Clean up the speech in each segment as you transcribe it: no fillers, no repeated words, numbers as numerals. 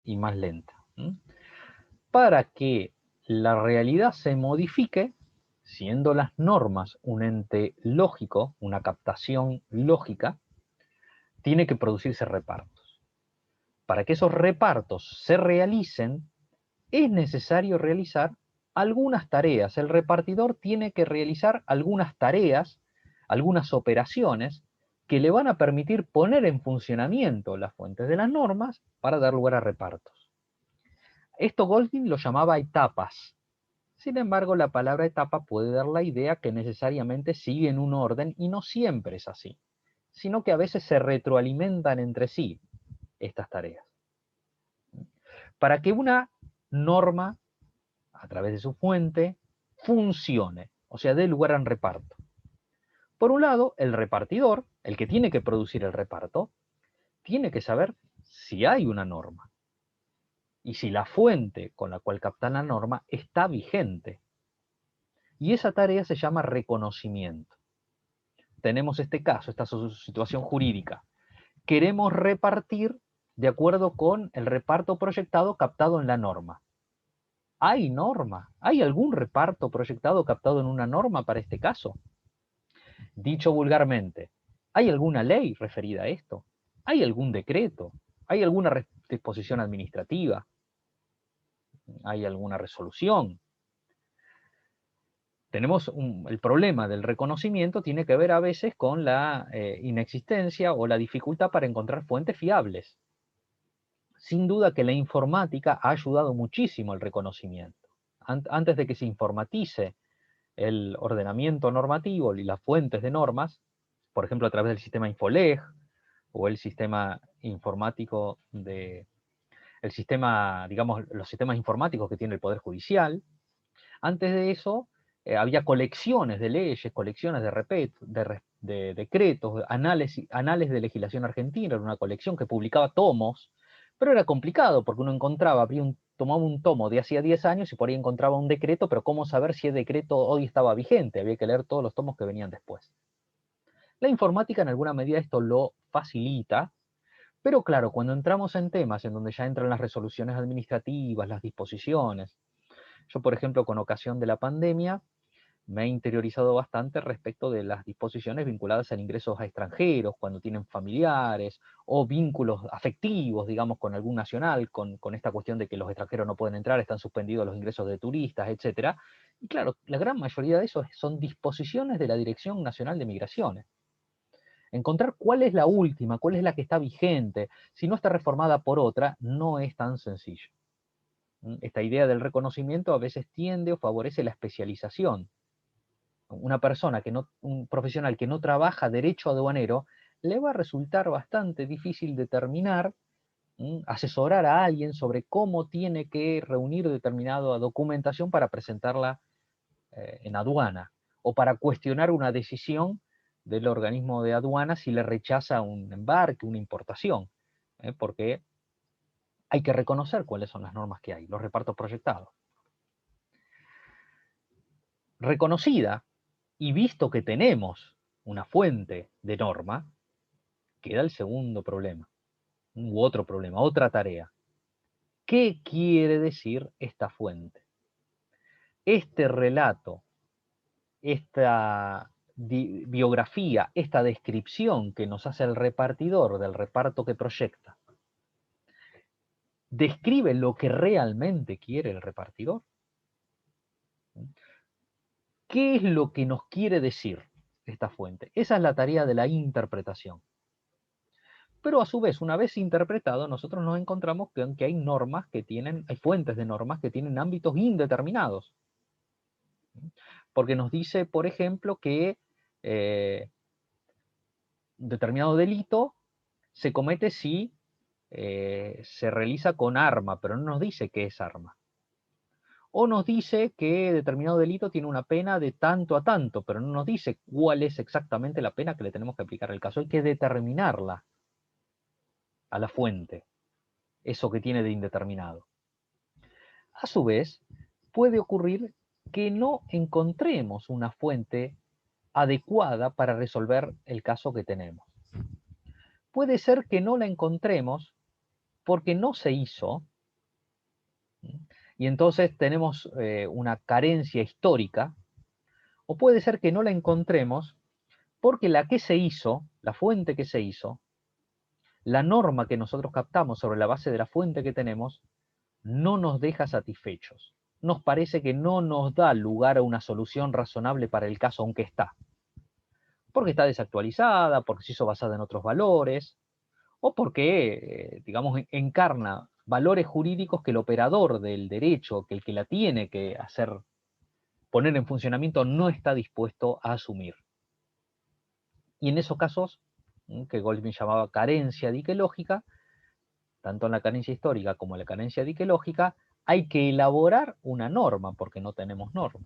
y más lenta. Para que la realidad se modifique, siendo las normas un ente lógico, una captación lógica, tiene que producirse repartos. Para que esos repartos se realicen, es necesario realizar algunas tareas. El repartidor tiene que realizar algunas tareas, algunas operaciones que le van a permitir poner en funcionamiento las fuentes de las normas para dar lugar a repartos. Esto Golding lo llamaba etapas. Sin embargo, la palabra etapa puede dar la idea que necesariamente siguen un orden y no siempre es así, sino que a veces se retroalimentan entre sí estas tareas. Para que una norma, a través de su fuente, funcione, o sea, dé lugar a un reparto. Por un lado, el repartidor, el que tiene que producir el reparto, tiene que saber si hay una norma y si la fuente con la cual captan la norma está vigente. Y esa tarea se llama reconocimiento. Tenemos este caso, esta situación jurídica. Queremos repartir de acuerdo con el reparto proyectado captado en la norma. ¿Hay norma? ¿Hay algún reparto proyectado captado en una norma para este caso? Dicho vulgarmente, ¿hay alguna ley referida a esto? ¿Hay algún decreto? ¿Hay alguna disposición administrativa? ¿Hay alguna resolución? Tenemos el problema del reconocimiento tiene que ver a veces con la inexistencia o la dificultad para encontrar fuentes fiables. Sin duda que la informática ha ayudado muchísimo al reconocimiento. Antes de que se informatice el ordenamiento normativo y las fuentes de normas, por ejemplo a través del sistema Infoleg o el sistema informático el sistema, digamos, los sistemas informáticos que tiene el Poder Judicial, antes de eso había colecciones de leyes, colecciones de decretos, anales de legislación argentina, era una colección que publicaba tomos, pero era complicado porque uno encontraba, tomaba un tomo de hacía 10 años y por ahí encontraba un decreto, pero ¿cómo saber si el decreto hoy estaba vigente? Había que leer todos los tomos que venían después. La informática en alguna medida esto lo facilita, pero claro, cuando entramos en temas en donde ya entran las resoluciones administrativas, las disposiciones, yo por ejemplo con ocasión de la pandemia, me he interiorizado bastante respecto de las disposiciones vinculadas a ingresos a extranjeros, cuando tienen familiares, o vínculos afectivos, digamos, con algún nacional, con esta cuestión de que los extranjeros no pueden entrar, están suspendidos los ingresos de turistas, etc. Y claro, la gran mayoría de eso son disposiciones de la Dirección Nacional de Migraciones. Encontrar cuál es la última, cuál es la que está vigente, si no está reformada por otra, no es tan sencillo. Esta idea del reconocimiento a veces tiende o favorece la especialización. Una persona un profesional que no trabaja derecho aduanero, le va a resultar bastante difícil determinar, asesorar a alguien sobre cómo tiene que reunir determinada documentación para presentarla en aduana, o para cuestionar una decisión del organismo de aduana si le rechaza un embarque, una importación, porque hay que reconocer cuáles son las normas que hay, los repartos proyectados. Reconocida y visto que tenemos una fuente de norma, queda el segundo problema, u otro problema, otra tarea. ¿Qué quiere decir esta fuente? Este relato, esta biografía, esta descripción que nos hace el repartidor del reparto que proyecta, ¿describe lo que realmente quiere el repartidor? ¿Qué es lo que nos quiere decir esta fuente? Esa es la tarea de la interpretación. Pero a su vez, una vez interpretado, nosotros nos encontramos que hay normas que hay fuentes de normas que tienen ámbitos indeterminados. Porque nos dice, por ejemplo, que determinado delito se comete si se realiza con arma, pero no nos dice qué es arma. O nos dice que determinado delito tiene una pena de tanto a tanto, pero no nos dice cuál es exactamente la pena que le tenemos que aplicar al caso. Hay que determinarla a la fuente, eso que tiene de indeterminado. A su vez, puede ocurrir que no encontremos una fuente adecuada para resolver el caso que tenemos. Puede ser que no la encontremos porque no se hizo, Y entonces tenemos una carencia histórica, o puede ser que no la encontremos porque la que se hizo, la fuente que se hizo, la norma que nosotros captamos sobre la base de la fuente que tenemos, no nos deja satisfechos. Nos parece que no nos da lugar a una solución razonable para el caso, aunque está. Porque está desactualizada, porque se hizo basada en otros valores, o porque, digamos, encarna valores jurídicos que el operador del derecho, que el que la tiene que hacer, poner en funcionamiento, no está dispuesto a asumir. Y en esos casos, que Goldman llamaba carencia diquelógica, tanto en la carencia histórica como en la carencia diquelógica, hay que elaborar una norma, porque no tenemos norma,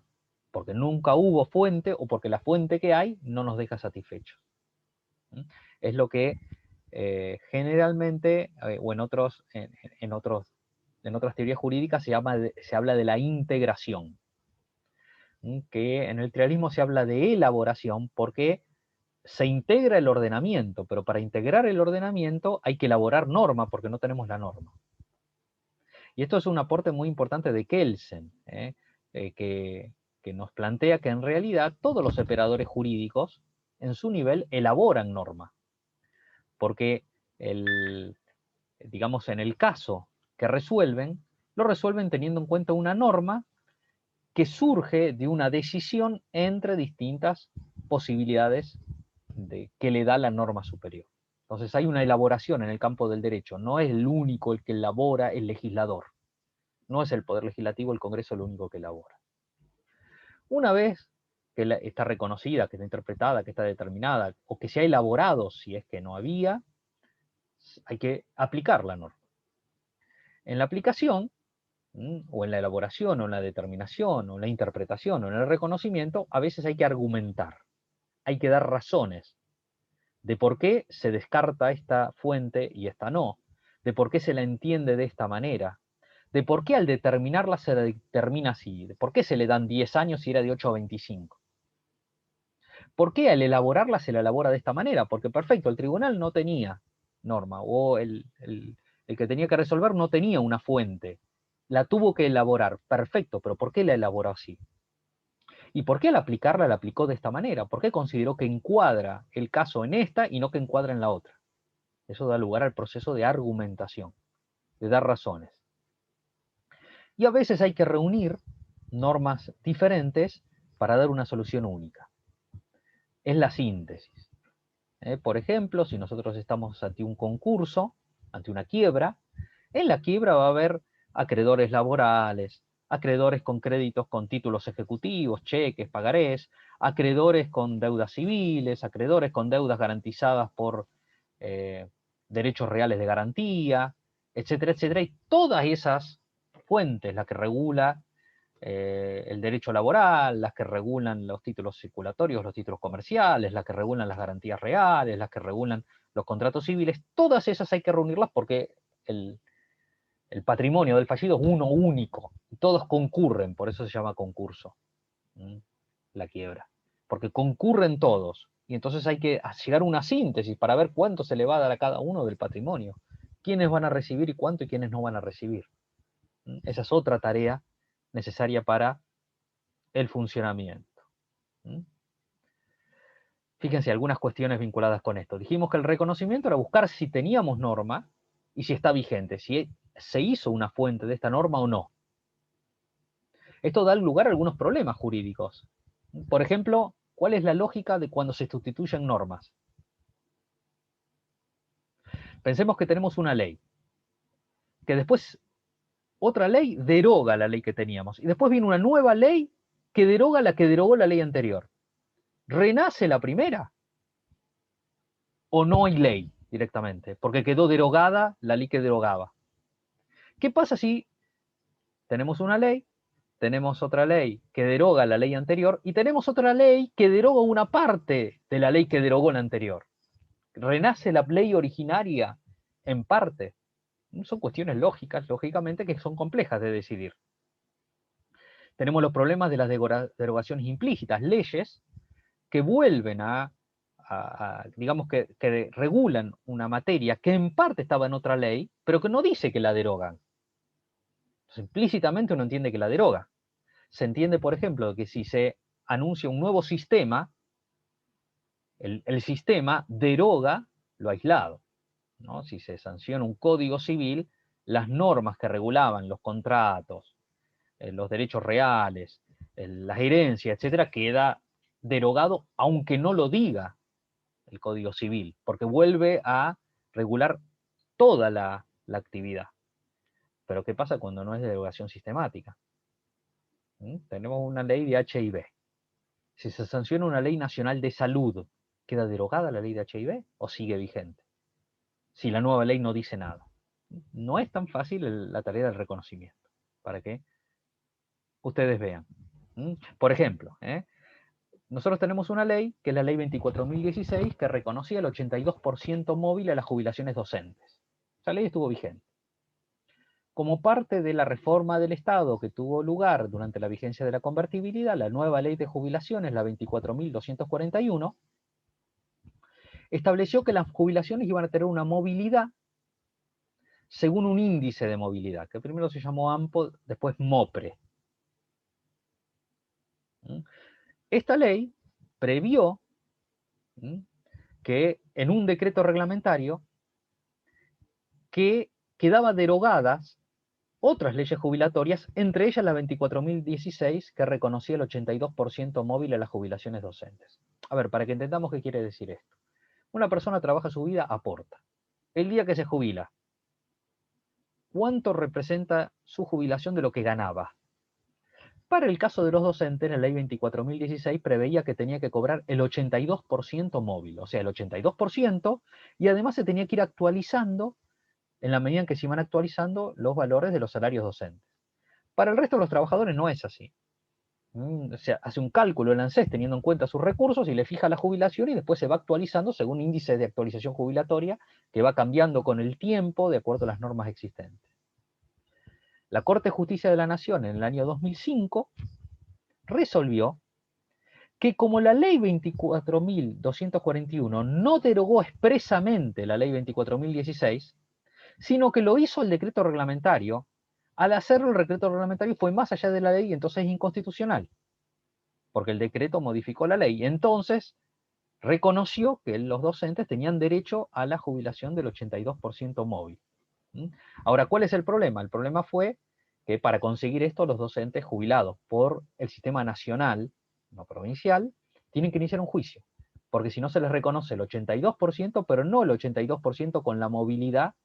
porque nunca hubo fuente o porque la fuente que hay no nos deja satisfechos. Es lo que generalmente, o en otras teorías jurídicas se habla de la integración, que en el trialismo se habla de elaboración porque se integra el ordenamiento, pero para integrar el ordenamiento hay que elaborar norma porque no tenemos la norma. Y esto es un aporte muy importante de Kelsen, que nos plantea que en realidad todos los operadores jurídicos en su nivel elaboran norma, porque digamos, en el caso que resuelven, lo resuelven teniendo en cuenta una norma que surge de una decisión entre distintas posibilidades que le da la norma superior. Entonces hay una elaboración en el campo del derecho, no es el único el que elabora el legislador, no es el Poder Legislativo, el Congreso el único que elabora. Una vez que está reconocida, que está interpretada, que está determinada, o que se ha elaborado, si es que no había, hay que aplicar la norma. En la aplicación, o en la elaboración, o en la determinación, o en la interpretación, o en el reconocimiento, a veces hay que argumentar, hay que dar razones de por qué se descarta esta fuente y esta no, de por qué se la entiende de esta manera, de por qué al determinarla se la determina así, de por qué se le dan 10 años si era de 8 a 25. ¿Por qué al elaborarla se la elabora de esta manera? Porque perfecto, el tribunal no tenía norma, o el que tenía que resolver no tenía una fuente, la tuvo que elaborar, perfecto, pero ¿por qué la elaboró así? ¿Y por qué al aplicarla la aplicó de esta manera? ¿Por qué consideró que encuadra el caso en esta y no que encuadra en la otra? Eso da lugar al proceso de argumentación, de dar razones. Y a veces hay que reunir normas diferentes para dar una solución única. Es la síntesis. Por ejemplo, si nosotros estamos ante un concurso, ante una quiebra, en la quiebra va a haber acreedores laborales, acreedores con créditos con títulos ejecutivos, cheques, pagarés, acreedores con deudas civiles, acreedores con deudas garantizadas por derechos reales de garantía, etcétera, etcétera. Y todas esas fuentes, las que regula el derecho laboral, las que regulan los títulos circulatorios, los títulos comerciales, las que regulan las garantías reales, las que regulan los contratos civiles, todas esas hay que reunirlas porque el patrimonio del fallido es uno único, y todos concurren, por eso se llama concurso, la quiebra, porque concurren todos, y entonces hay que llegar a una síntesis para ver cuánto se le va a dar a cada uno del patrimonio, quiénes van a recibir y cuánto y quiénes no van a recibir. Esa es otra tarea necesaria para el funcionamiento. Fíjense algunas cuestiones vinculadas con esto. Dijimos que el reconocimiento era buscar si teníamos norma y si está vigente, si se hizo una fuente de esta norma o no. Esto da lugar a algunos problemas jurídicos. Por ejemplo, ¿cuál es la lógica de cuando se sustituyen normas? Pensemos que tenemos una ley, que después otra ley deroga la ley que teníamos, y después viene una nueva ley que deroga la que derogó la ley anterior. ¿Renace la primera? ¿O no hay ley directamente? Porque quedó derogada la ley que derogaba. ¿Qué pasa si tenemos una ley, tenemos otra ley que deroga la ley anterior y tenemos otra ley que deroga una parte de la ley que derogó la anterior? ¿Renace la ley originaria en parte? Son cuestiones lógicas, lógicamente, que son complejas de decidir. Tenemos los problemas de las derogaciones implícitas, leyes que vuelven digamos que regulan una materia que en parte estaba en otra ley, pero que no dice que la derogan. Entonces, implícitamente uno entiende que la deroga. Se entiende, por ejemplo, que si se anuncia un nuevo sistema, el sistema deroga lo aislado, ¿no? Si se sanciona un código civil, las normas que regulaban los contratos, los derechos reales, las herencias, etcétera, queda derogado, aunque no lo diga el Código Civil, porque vuelve a regular toda la actividad. Pero ¿qué pasa cuando no es derogación sistemática? Tenemos una ley de HIV. Si se sanciona una ley nacional de salud, ¿queda derogada la ley de HIV o sigue vigente? Si la nueva ley no dice nada. No es tan fácil la tarea del reconocimiento, para que ustedes vean. Por ejemplo, nosotros tenemos una ley, que es la ley 24.016, que reconocía el 82% móvil a las jubilaciones docentes. Esa ley estuvo vigente. Como parte de la reforma del Estado que tuvo lugar durante la vigencia de la convertibilidad, la nueva ley de jubilaciones, la 24.241, estableció que las jubilaciones iban a tener una movilidad según un índice de movilidad, que primero se llamó AMPO, después MOPRE. Esta ley previó que en un decreto reglamentario que quedaba derogadas otras leyes jubilatorias, entre ellas la 24.016, que reconocía el 82% móvil a las jubilaciones docentes. A ver, para que entendamos qué quiere decir esto. Una persona trabaja su vida, aporta. El día que se jubila, ¿cuánto representa su jubilación de lo que ganaba? Para el caso de los docentes, la ley 24.016 preveía que tenía que cobrar el 82% móvil, o sea, el 82%, y además se tenía que ir actualizando en la medida en que se iban actualizando los valores de los salarios docentes. Para el resto de los trabajadores no es así. O sea, hace un cálculo el ANSES teniendo en cuenta sus recursos y le fija la jubilación y después se va actualizando según índice de actualización jubilatoria que va cambiando con el tiempo de acuerdo a las normas existentes. La Corte de Justicia de la Nación en el año 2005 resolvió que como la ley 24.241 no derogó expresamente la ley 24.016, sino que lo hizo el decreto reglamentario, al hacerlo el decreto reglamentario fue más allá de la ley y entonces es inconstitucional, porque el decreto modificó la ley. Entonces reconoció que los docentes tenían derecho a la jubilación del 82% móvil. Ahora, ¿cuál es el problema? El problema fue que para conseguir esto los docentes jubilados por el sistema nacional, no provincial, tienen que iniciar un juicio, porque si no se les reconoce el 82%, pero no el 82% con la movilidad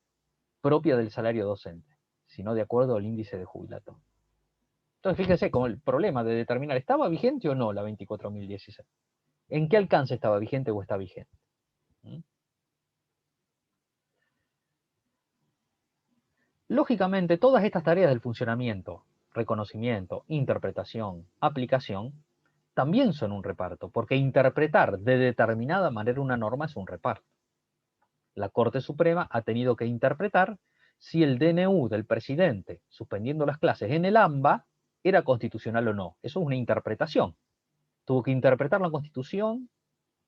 propia del salario docente, sino de acuerdo al índice de jubilato. Entonces, fíjense, como el problema de determinar, ¿estaba vigente o no la 24.016? ¿En qué alcance estaba vigente o está vigente? Lógicamente, todas estas tareas del funcionamiento, reconocimiento, interpretación, aplicación, también son un reparto, porque interpretar de determinada manera una norma es un reparto. La Corte Suprema ha tenido que interpretar si el DNU del presidente, suspendiendo las clases en el AMBA, era constitucional o no. Eso es una interpretación. Tuvo que interpretar la Constitución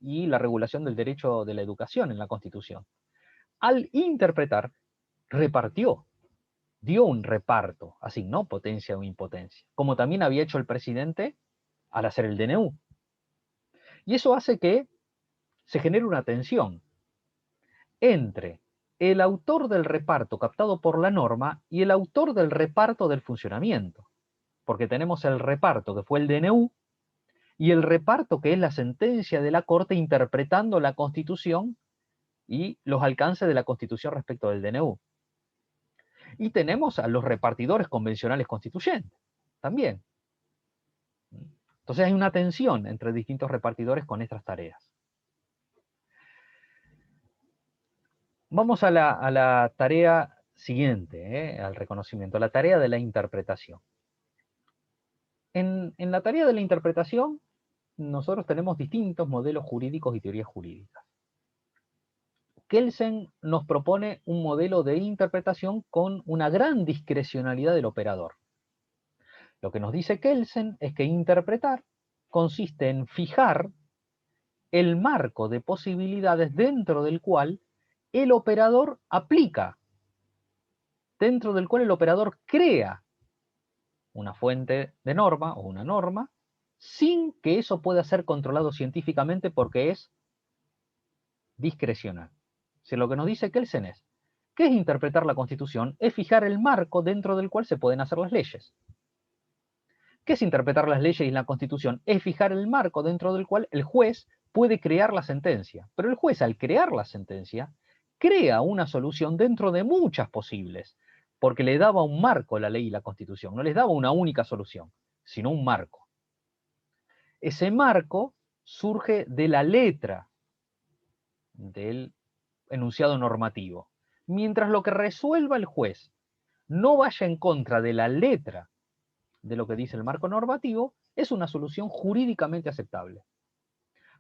y la regulación del derecho de la educación en la Constitución. Al interpretar, repartió, dio un reparto, asignó potencia o impotencia, como también había hecho el presidente al hacer el DNU. Y eso hace que se genere una tensión entre el autor del reparto captado por la norma y el autor del reparto del funcionamiento. Porque tenemos el reparto que fue el DNU y el reparto que es la sentencia de la Corte interpretando la Constitución y los alcances de la Constitución respecto del DNU. Y tenemos a los repartidores convencionales constituyentes también. Entonces hay una tensión entre distintos repartidores con estas tareas. Vamos a la tarea siguiente, al reconocimiento, la tarea de la interpretación. En la tarea de la interpretación, nosotros tenemos distintos modelos jurídicos y teorías jurídicas. Kelsen nos propone un modelo de interpretación con una gran discrecionalidad del operador. Lo que nos dice Kelsen es que interpretar consiste en fijar el marco de posibilidades dentro del cual el operador aplica, dentro del cual el operador crea una fuente de norma o una norma, sin que eso pueda ser controlado científicamente porque es discrecional. Si lo que nos dice Kelsen es, ¿qué es interpretar la Constitución? Es fijar el marco dentro del cual se pueden hacer las leyes. ¿Qué es interpretar las leyes y la Constitución? Es fijar el marco dentro del cual el juez puede crear la sentencia. Pero el juez, al crear la sentencia, crea una solución dentro de muchas posibles, porque le daba un marco a la ley y la Constitución. No les daba una única solución, sino un marco. Ese marco surge de la letra del enunciado normativo. Mientras lo que resuelva el juez no vaya en contra de la letra de lo que dice el marco normativo, es una solución jurídicamente aceptable.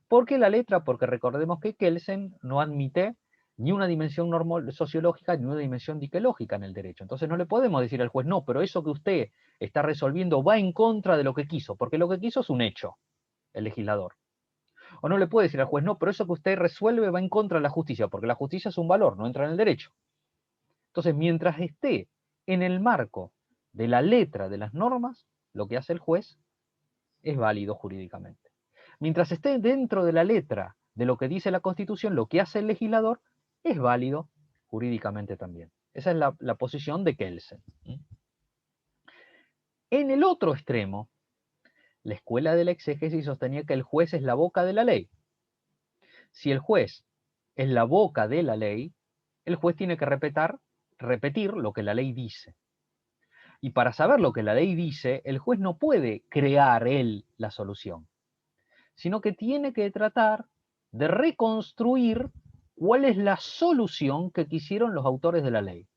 ¿Por qué la letra? Porque recordemos que Kelsen no admite ni una dimensión sociológica ni una dimensión diquelógica en el derecho. Entonces no le podemos decir al juez, no, pero eso que usted está resolviendo va en contra de lo que quiso, porque lo que quiso es un hecho, el legislador. O no le puede decir al juez, no, pero eso que usted resuelve va en contra de la justicia, porque la justicia es un valor, no entra en el derecho. Entonces, mientras esté en el marco de la letra de las normas, lo que hace el juez es válido jurídicamente. Mientras esté dentro de la letra de lo que dice la Constitución, lo que hace el legislador es válido jurídicamente también. Esa es la posición de Kelsen. En el otro extremo, la escuela de la exégesis sostenía que el juez es la boca de la ley. Si el juez es la boca de la ley, el juez tiene que repetir lo que la ley dice. Y para saber lo que la ley dice, el juez no puede crear él la solución, sino que tiene que tratar de reconstruir cuál es la solución que quisieron los autores de la ley.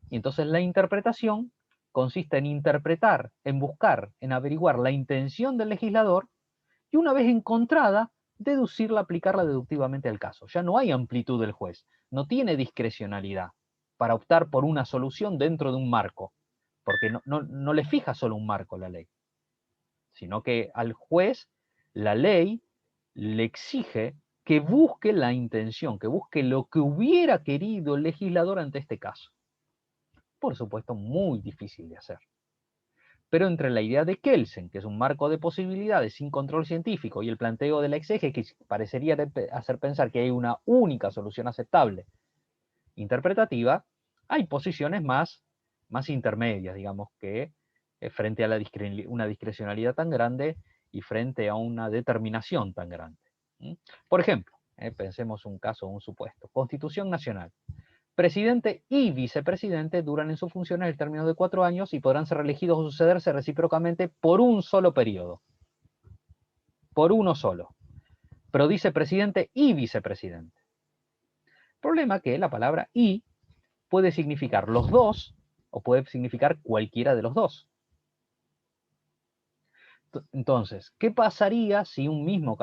Y entonces la interpretación consiste en interpretar, en buscar, en averiguar la intención del legislador y una vez encontrada, deducirla, aplicarla deductivamente al caso. Ya no hay amplitud del juez, no tiene discrecionalidad para optar por una solución dentro de un marco, porque no le fija solo un marco la ley, sino que al juez la ley le exige que busque la intención, que busque lo que hubiera querido el legislador ante este caso. Por supuesto, muy difícil de hacer. Pero entre la idea de Kelsen, que es un marco de posibilidades sin control científico, y el planteo de la exégesis, que parecería hacer pensar que hay una única solución aceptable interpretativa, hay posiciones más intermedias, digamos, que frente a una discrecionalidad tan grande y frente a una determinación tan grande. Por ejemplo, pensemos un caso, un supuesto. Constitución Nacional. Presidente y vicepresidente duran en sus funciones el término de 4 años y podrán ser reelegidos o sucederse recíprocamente por un solo periodo. Por uno solo. Pero dice presidente y vicepresidente. Problema que la palabra y puede significar los dos o puede significar cualquiera de los dos. Entonces, ¿qué pasaría si un mismo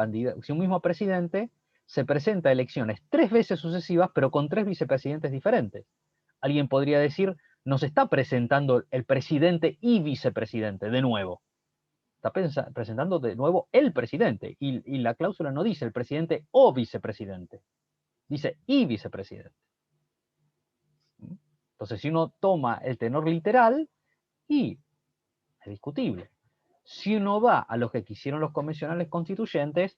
presidente se presenta a elecciones 3 veces sucesivas pero con 3 vicepresidentes diferentes? Alguien podría decir, nos está presentando el presidente y vicepresidente de nuevo. Está presentando de nuevo el presidente y la cláusula no dice el presidente o vicepresidente, dice y vicepresidente. Entonces, si uno toma el tenor literal, y es discutible. Si uno va a lo que quisieron los convencionales constituyentes,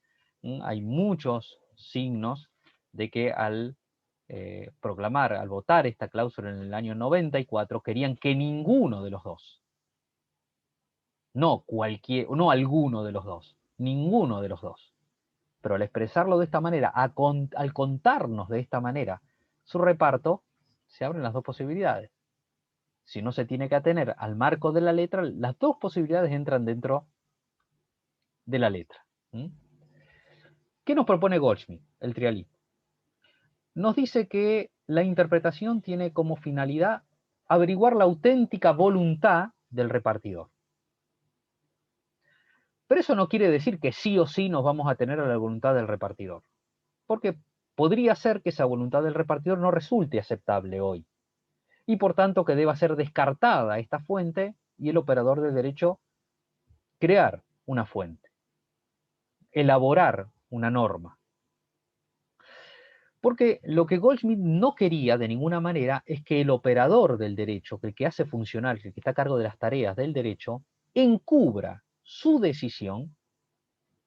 hay muchos signos de que al proclamar, al votar esta cláusula en el año 94, querían que ninguno de los dos, no alguno de los dos, ninguno de los dos. Pero al expresarlo de esta manera, al contarnos de esta manera su reparto, se abren las dos posibilidades. Si no se tiene que atener al marco de la letra, las dos posibilidades entran dentro de la letra. ¿Qué nos propone Goldschmidt, el trialismo? Nos dice que la interpretación tiene como finalidad averiguar la auténtica voluntad del repartidor. Pero eso no quiere decir que sí o sí nos vamos a tener a la voluntad del repartidor, porque podría ser que esa voluntad del repartidor no resulte aceptable hoy, y por tanto que deba ser descartada esta fuente y el operador de derecho crear una fuente, elaborar una norma. Porque lo que Goldschmidt no quería de ninguna manera es que el operador del derecho, que el que hace funcionar, el que está a cargo de las tareas del derecho, encubra su decisión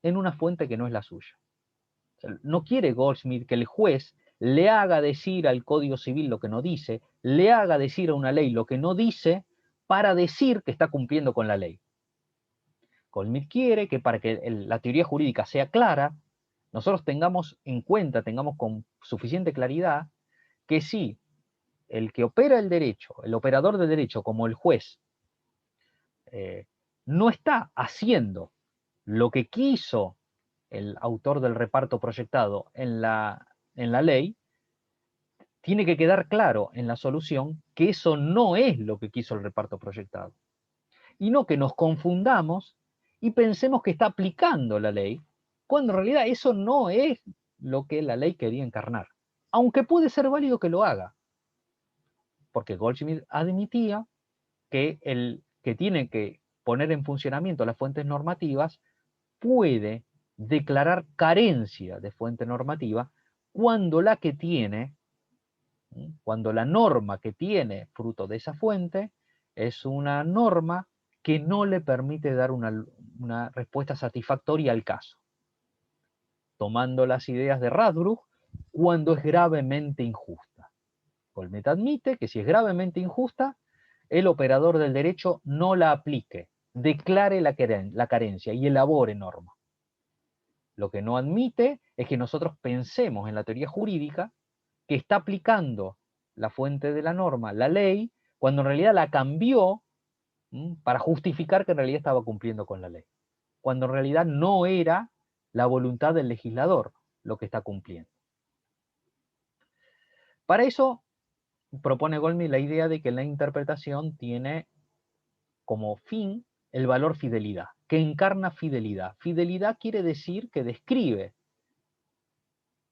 en una fuente que no es la suya. O sea, no quiere Goldschmidt que el juez le haga decir al Código Civil lo que no dice, le haga decir a una ley lo que no dice, para decir que está cumpliendo con la ley. Goldschmidt quiere que para que la teoría jurídica sea clara, nosotros tengamos en cuenta, tengamos con suficiente claridad, que si el que opera el derecho, el operador del derecho como el juez, no está haciendo lo que quiso el autor del reparto proyectado en la ley, tiene que quedar claro en la solución que eso no es lo que quiso el reparto proyectado. Y no que nos confundamos y pensemos que está aplicando la ley, cuando en realidad eso no es lo que la ley quería encarnar. Aunque puede ser válido que lo haga, porque Goldschmidt admitía que el que tiene que poner en funcionamiento las fuentes normativas puede declarar carencia de fuente normativa cuando la que tiene, cuando la norma que tiene fruto de esa fuente es una norma que no le permite dar una respuesta satisfactoria al caso. Tomando las ideas de Radbruch, cuando es gravemente injusta. Goldschmidt admite que si es gravemente injusta, el operador del derecho no la aplique, declare la carencia y elabore norma. Lo que no admite es que nosotros pensemos en la teoría jurídica que está aplicando la fuente de la norma, la ley, cuando en realidad la cambió para justificar que en realidad estaba cumpliendo con la ley, cuando en realidad no era la voluntad del legislador lo que está cumpliendo. Para eso propone Goldschmidt la idea de que la interpretación tiene como fin el valor fidelidad, que encarna fidelidad. Fidelidad quiere decir que describe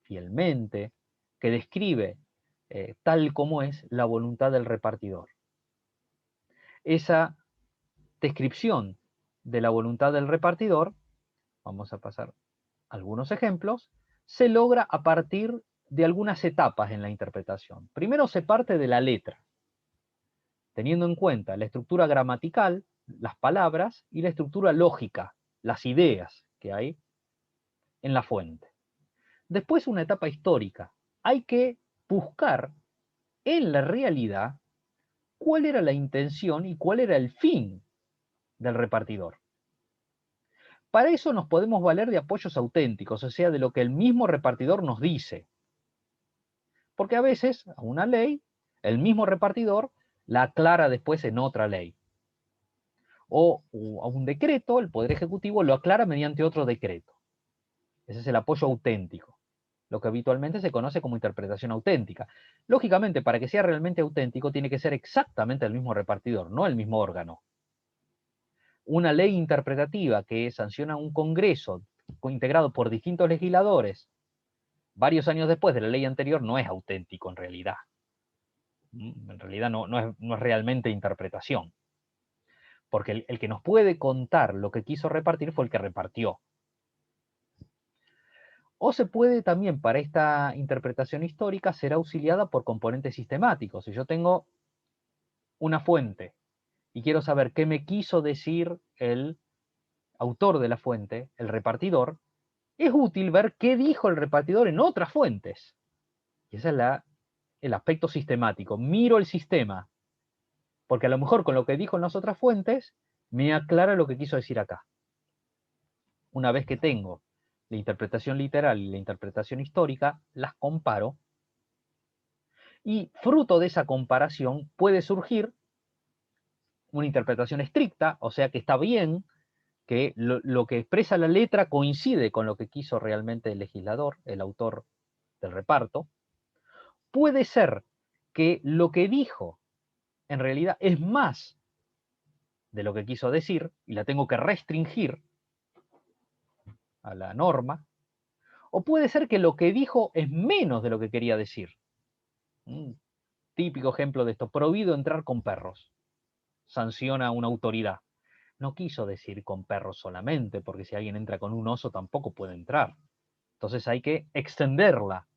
fielmente, que describe tal como es la voluntad del repartidor. Esa descripción de la voluntad del repartidor, vamos a pasar algunos ejemplos, se logra a partir de algunas etapas en la interpretación. Primero se parte de la letra, teniendo en cuenta la estructura gramatical, las palabras, y la estructura lógica, las ideas que hay en la fuente. Después una etapa histórica. Hay que buscar en la realidad cuál era la intención y cuál era el fin del repartidor. Para eso nos podemos valer de apoyos auténticos, o sea, de lo que el mismo repartidor nos dice. Porque a veces a una ley, el mismo repartidor la aclara después en otra ley. O a un decreto, el Poder Ejecutivo lo aclara mediante otro decreto. Ese es el apoyo auténtico, lo que habitualmente se conoce como interpretación auténtica. Lógicamente, para que sea realmente auténtico, tiene que ser exactamente el mismo repartidor, no el mismo órgano. Una ley interpretativa que sanciona un Congreso integrado por distintos legisladores varios años después de la ley anterior no es auténtico en realidad. En realidad no es realmente interpretación. Porque el que nos puede contar lo que quiso repartir fue el que repartió. O se puede también, para esta interpretación histórica, ser auxiliada por componentes sistemáticos. Si yo tengo una fuente y quiero saber qué me quiso decir el autor de la fuente, el repartidor, es útil ver qué dijo el repartidor en otras fuentes. Y ese es el aspecto sistemático. Miro el sistema, porque a lo mejor con lo que dijo en las otras fuentes, me aclara lo que quiso decir acá. Una vez que tengo la interpretación literal y la interpretación histórica, las comparo, y fruto de esa comparación puede surgir una interpretación estricta, o sea que está bien, que lo que expresa la letra coincide con lo que quiso realmente el legislador, el autor del reparto. Puede ser que lo que dijo en realidad es más de lo que quiso decir y la tengo que restringir a la norma, o puede ser que lo que dijo es menos de lo que quería decir. Un típico ejemplo de esto: prohibido entrar con perros. Sanciona una autoridad. No quiso decir con perros solamente, porque si alguien entra con un oso tampoco puede entrar. Entonces hay que extenderla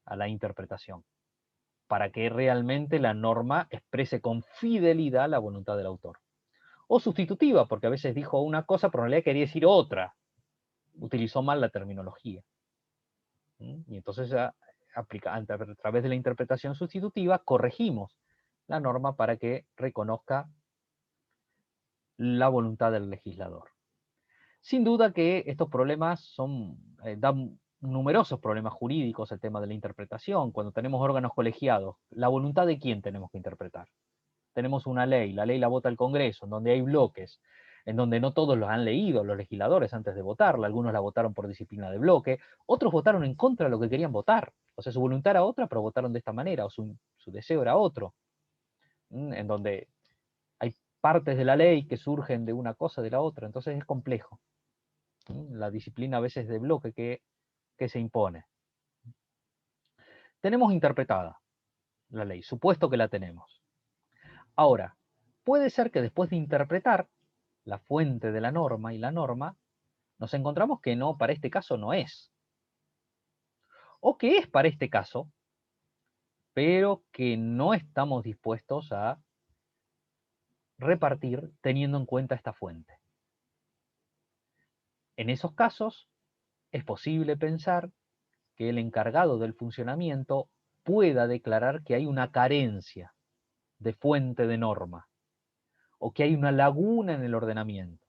a la interpretación, para que realmente la norma exprese con fidelidad la voluntad del autor. O sustitutiva, porque a veces dijo una cosa, pero en realidad quería decir otra. Utilizó mal la terminología. Y entonces a través de la interpretación sustitutiva corregimos la norma para que reconozca la voluntad del legislador. Sin duda que estos problemas dan numerosos problemas jurídicos, el tema de la interpretación. Cuando tenemos órganos colegiados, ¿la voluntad de quién tenemos que interpretar? Tenemos una ley, la ley la vota el Congreso, en donde hay bloques, en donde no todos los han leído los legisladores antes de votarla, algunos la votaron por disciplina de bloque, otros votaron en contra de lo que querían votar. O sea, su voluntad era otra, pero votaron de esta manera, o su deseo era otro. En donde hay partes de la ley que surgen de una cosa de la otra, entonces es complejo. La disciplina a veces de bloque que se impone. Tenemos interpretada la ley, supuesto que la tenemos. Ahora, puede ser que después de interpretar la fuente de la norma y la norma, nos encontramos que no, para este caso no es. O que es para este caso, pero que no estamos dispuestos a repartir teniendo en cuenta esta fuente. En esos casos, es posible pensar que el encargado del funcionamiento pueda declarar que hay una carencia de fuente de norma, o que hay una laguna en el ordenamiento,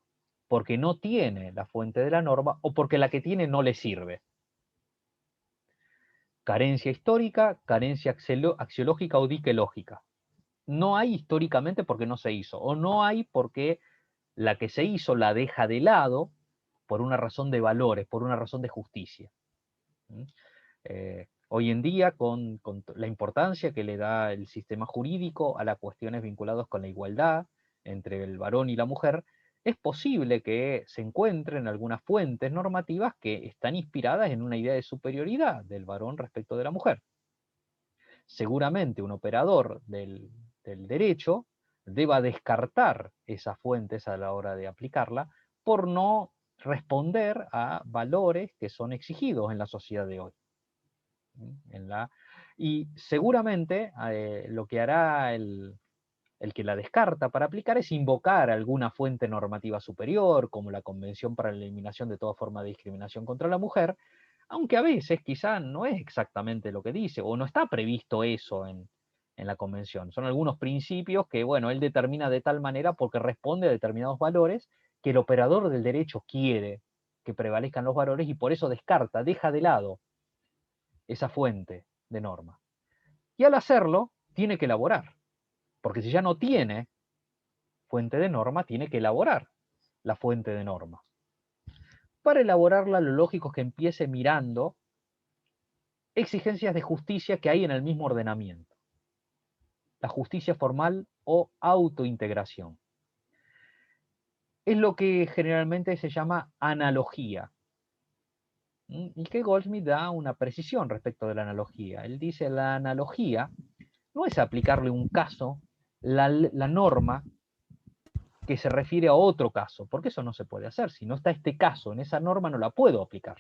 porque no tiene la fuente de la norma o porque la que tiene no le sirve. Carencia histórica, carencia axiológica o diquelógica. No hay históricamente porque no se hizo, o no hay porque la que se hizo la deja de lado por una razón de valores, por una razón de justicia. Hoy en día, con la importancia que le da el sistema jurídico a las cuestiones vinculadas con la igualdad entre el varón y la mujer, es posible que se encuentren algunas fuentes normativas que están inspiradas en una idea de superioridad del varón respecto de la mujer. Seguramente un operador del derecho deba descartar esas fuentes a la hora de aplicarla por no responder a valores que son exigidos en la sociedad de hoy. Y seguramente lo que hará el que la descarta para aplicar es invocar alguna fuente normativa superior, como la Convención para la Eliminación de toda forma de discriminación contra la mujer, aunque a veces quizá no es exactamente lo que dice, o no está previsto eso en la Convención. Son algunos principios que, bueno, él determina de tal manera porque responde a determinados valores que el operador del derecho quiere que prevalezcan los valores y por eso descarta, deja de lado esa fuente de norma. Y al hacerlo, tiene que elaborar, porque si ya no tiene fuente de norma, tiene que elaborar la fuente de norma. Para elaborarla, lo lógico es que empiece mirando exigencias de justicia que hay en el mismo ordenamiento. La justicia formal o autointegración. Es lo que generalmente se llama analogía. Y que Goldsmith da una precisión respecto de la analogía. Él dice, la analogía no es aplicarle un caso, la norma que se refiere a otro caso, porque eso no se puede hacer. Si no está este caso en esa norma, no la puedo aplicar.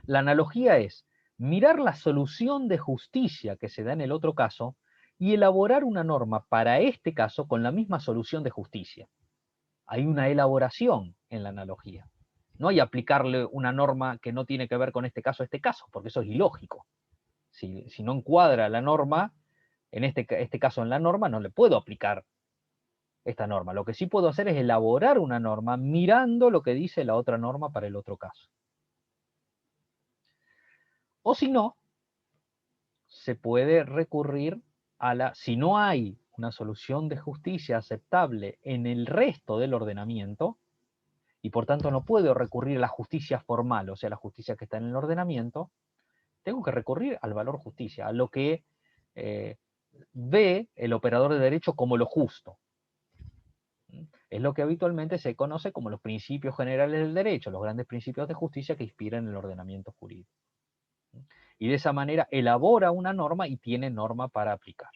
La analogía es mirar la solución de justicia que se da en el otro caso y elaborar una norma para este caso con la misma solución de justicia. Hay una elaboración en la analogía. No hay aplicarle una norma que no tiene que ver con este caso a este caso, porque eso es ilógico. Si no encuadra la norma, en este caso en la norma, no le puedo aplicar esta norma. Lo que sí puedo hacer es elaborar una norma mirando lo que dice la otra norma para el otro caso. O si no, se puede recurrir si no hay una solución de justicia aceptable en el resto del ordenamiento, y por tanto no puedo recurrir a la justicia formal, o sea, la justicia que está en el ordenamiento, tengo que recurrir al valor justicia, a lo que ve el operador de derecho como lo justo. Es lo que habitualmente se conoce como los principios generales del derecho, los grandes principios de justicia que inspiran el ordenamiento jurídico. Y de esa manera elabora una norma y tiene norma para aplicar.